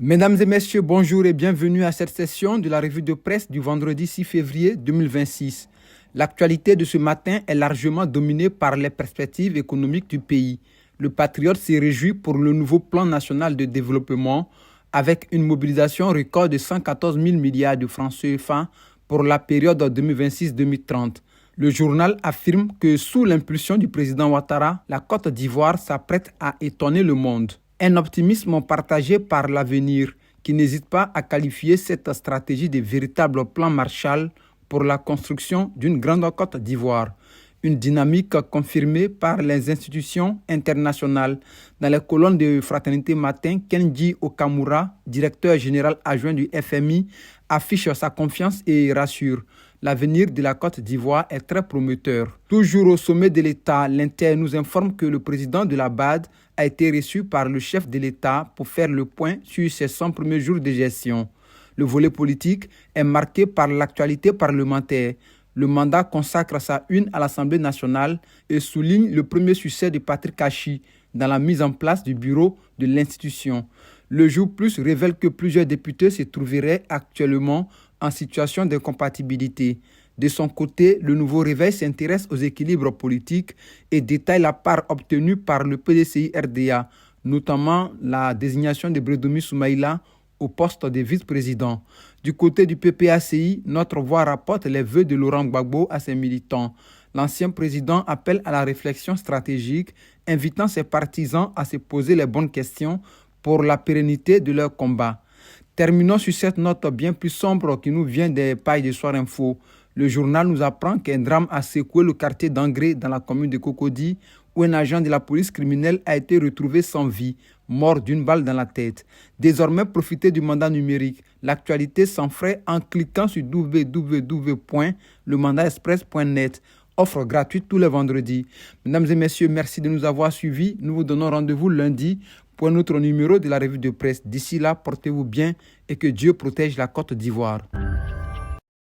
Mesdames et messieurs, bonjour et bienvenue à cette session de la revue de presse du vendredi 6 février 2026. L'actualité de ce matin est largement dominée par les perspectives économiques du pays. Le Patriote s'est réjoui pour le nouveau plan national de développement avec une mobilisation record de 114 000 milliards de francs CFA pour la période 2026-2030. Le journal affirme que sous l'impulsion du président Ouattara, la Côte d'Ivoire s'apprête à étonner le monde. Un optimisme partagé par l'avenir qui n'hésite pas à qualifier cette stratégie de véritable plan Marshall pour la construction d'une grande Côte d'Ivoire. Une dynamique confirmée par les institutions internationales. Dans les colonnes de Fraternité Matin, Kenji Okamura, directeur général adjoint du FMI, affiche sa confiance et rassure. L'avenir de la Côte d'Ivoire est très prometteur. Toujours au sommet de l'État, l'Inter nous informe que le président de la BAD a été reçu par le chef de l'État pour faire le point sur ses 100 premiers jours de gestion. Le volet politique est marqué par l'actualité parlementaire. Le mandat consacre sa une à l'Assemblée nationale et souligne le premier succès de Patrick Kachi dans la mise en place du bureau de l'institution. Le Jour Plus révèle que plusieurs députés se trouveraient actuellement en situation d'incompatibilité. De son côté, le Nouveau Réveil s'intéresse aux équilibres politiques et détaille la part obtenue par le PDCI-RDA, notamment la désignation de Bredoumi Soumaïla au poste de vice-président. Du côté du PPACI, Notre Voix rapporte les vœux de Laurent Gbagbo à ses militants. L'ancien président appelle à la réflexion stratégique, invitant ses partisans à se poser les bonnes questions pour la pérennité de leur combat. Terminons sur cette note bien plus sombre qui nous vient des pailles de Soir Info. Le journal nous apprend qu'un drame a secoué le quartier d'Angré dans la commune de Cocody, où un agent de la police criminelle a été retrouvé sans vie, mort d'une balle dans la tête. Désormais, profitez du mandat numérique. L'actualité sans frais en cliquant sur www.lemandatexpress.net. Offre gratuite tous les vendredis. Mesdames et messieurs, merci de nous avoir suivis. Nous vous donnons rendez-vous lundi pour un autre numéro de la revue de presse. D'ici là, portez-vous bien et que Dieu protège la Côte d'Ivoire.